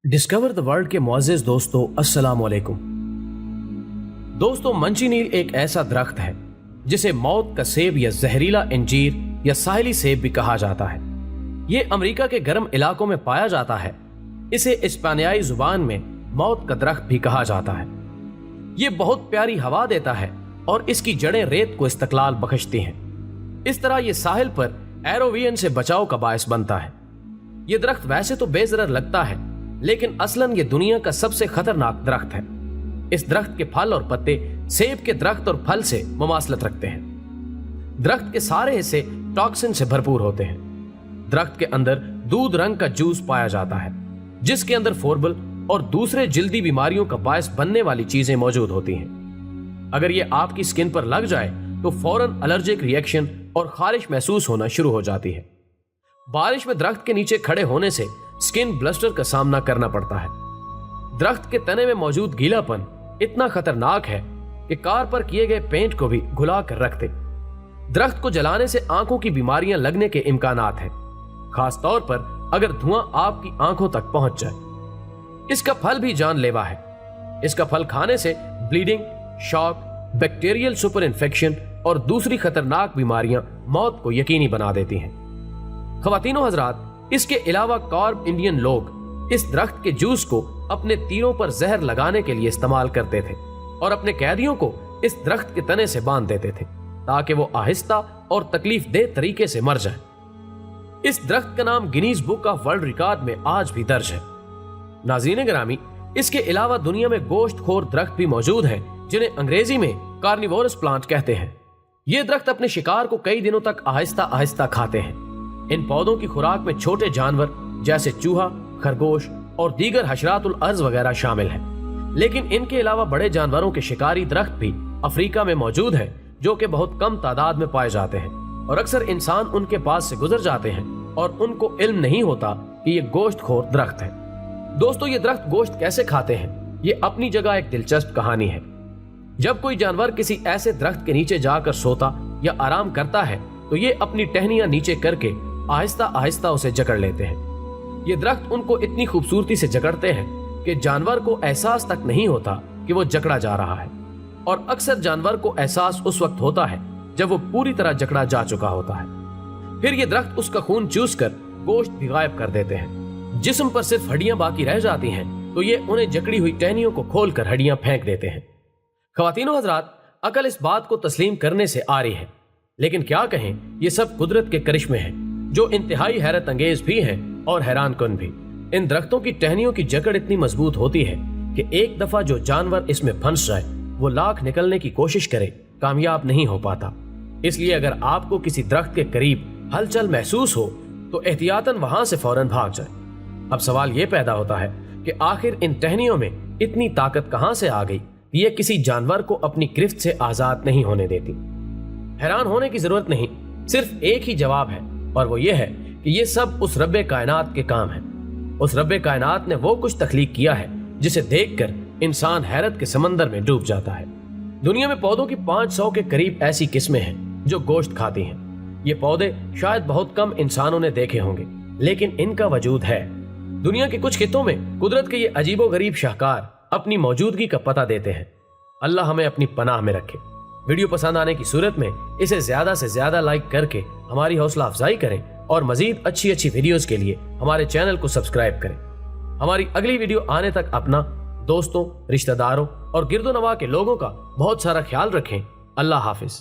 Discover the world के मुअज़्ज़िज़ दोस्तों, अस्सलाम वालेकुम। दोस्तों, मंचीनील एक ऐसा दरख्त है जिसे मौत का सेब या जहरीला अंजीर या साहिली सेब भी कहा जाता है। ये अमेरिका के गर्म इलाकों में पाया जाता है। इसे इस्पानियाई जुबान में मौत का दरख्त भी कहा जाता है। ये बहुत प्यारी हवा देता है और इसकी जड़ें रेत को इस्तकलाल बख्शती हैं। इस तरह ये साहिल पर एरोवियन से बचाव का बायस बनता है। ये दरख्त वैसे तो बेज़रर लगता है, लेकिन असलन ये दुनिया का सबसे खतरनाक दरख्त है। इस दरख्त के फल और पत्ते सेब के दरख्त और फल से मुमासलत रखते हैं। दरख्त के सारे हिस्से टॉक्सिन से भरपूर होते हैं। दरख्त के अंदर दूध रंग का जूस पाया जाता है, जिसके अंदर फोर्बल और दूसरे जिल्दी बीमारियों का बायस बनने वाली चीजें मौजूद होती हैं। अगर ये आपकी स्किन पर लग जाए तो फौरन एलर्जिक रिएक्शन और खारिश महसूस होना शुरू हो जाती है। बारिश में दरख्त के नीचे खड़े होने से स्किन ब्लस्टर का सामना करना पड़ता है। दरख्त के तने में मौजूद गीलापन इतना खतरनाक है कि कार पर किए गए पेंट को भी घुला कर रख दे। दरख्त को जलाने से आंखों की बीमारियां लगने के इम्कानात हैं, खास तौर पर अगर धुआं आपकी आंखों तक पहुंच जाए। इसका फल भी जानलेवा है। इसका फल खाने से bleeding, shock, bacterial super infection और दूसरी खतरनाक बीमारियां मौत को यकीनी बना देती हैं। ख़वातीनो हज़रात, इसके अलावा कार्ब इंडियन लोग इस दरख्त के जूस को अपने तीरों पर जहर लगाने के लिए इस्तेमाल करते थे और अपने कैदियों को इस दरख्त के तने से बांध देते थे ताकि वो आहिस्ता और तकलीफ दे तरीके से मर जाए। इस दरख्त का नाम Guinness book of world record में आज भी दर्ज है। नाज़रीन गिरामी, इसके अलावा दुनिया में गोश्तखोर दरख्त भी मौजूद हैं जिन्हें अंग्रेजी में कार्निवोरस प्लांट कहते हैं। ये दरख्त अपने शिकार को कई दिनों तक आहिस्ता आहिस्ता खाते हैं। इन पौधों की खुराक में छोटे जानवर जैसे चूहा, खरगोश और दीगर हशरातुल अर्ज वगैरह शामिल हैं। लेकिन इनके अलावा बड़े जानवरों के शिकारी दरख्त भी अफ्रीका में मौजूद हैं, जो कि बहुत कम तादाद में पाए जाते हैं और अक्सर इंसान उनके पास से गुजर जाते हैं और उनको इल्म नहीं होता कि ये गोश्तखोर दरख्त है। दोस्तों, ये दरख्त गोश्त कैसे खाते हैं, ये अपनी जगह एक दिलचस्प कहानी है। जब कोई जानवर किसी ऐसे दरख्त के नीचे जाकर सोता या आराम करता है तो ये अपनी टहनियां नीचे करके आहिस्ता आहिस्ता उसे जकड़ लेते हैं। ये दरख्त उनको इतनी खूबसूरती से जकड़ते हैं कि जानवर को एहसास तक नहीं होता कि वो जकड़ा जा रहा है, और अक्सर जानवर को एहसास उस वक्त होता है जब वो पूरी तरह जकड़ा जा चुका होता है। फिर ये दरख्त उसका खून चूस कर गोश्त भी गायब कर देते हैं। जिस्म पर सिर्फ हड्डियां बाकी रह जाती हैं तो ये उन्हें जकड़ी हुई टहनियों को खोल कर हड्डियां फेंक देते हैं। ख़वातीनो हज़रात, अकल इस बात को तस्लीम करने से आ रही है, लेकिन क्या कहें, ये सब कुदरत के करिश्मे हैं जो इंतहाई हैरत अंगेज भी हैं और हैरान कुन भी। इन दरख्तों की टहनियों की जकड़ इतनी मजबूत होती है कि एक दफा जो जानवर इसमें फंस जाए वो लाख निकलने की कोशिश करे, कामयाब नहीं हो पाता। इसलिए अगर आपको किसी दरख्त के करीब हलचल महसूस हो तो एहतियातन वहां से फौरन भाग जाए। अब सवाल ये पैदा होता है कि आखिर इन टहनियों में इतनी ताकत कहां से आ गई कि ये किसी जानवर को अपनी गिरफ्त से आजाद नहीं होने देती। हैरान होने की जरूरत नहीं, सिर्फ एक ही जवाब है, और वो ये है कि ये सब उस रब्बे कायनात के काम है। उस रब्बे कायनात ने वो कुछ तख्लीक किया है जिसे देखकर इंसान हैरत के समंदर में डूब जाता है। दुनिया में पौधों की 500 के करीब ऐसी किस्में हैं जो गोश्त खाती हैं। ये पौधे शायद बहुत कम इंसानों ने देखे होंगे, लेकिन इनका वजूद है। दुनिया के कुछ खित्तों में कुदरत के ये अजीबो गरीब शाहकार अपनी मौजूदगी का पता देते हैं। अल्लाह हमें अपनी पनाह में रखे। वीडियो पसंद आने की सूरत में इसे ज्यादा से ज्यादा लाइक करके हमारी हौसला अफजाई करें और मजीद अच्छी अच्छी वीडियोस के लिए हमारे चैनल को सब्सक्राइब करें। हमारी अगली वीडियो आने तक अपना, दोस्तों, रिश्तेदारों और गिरदो नवा के लोगों का बहुत सारा ख्याल रखें। अल्लाह हाफिज।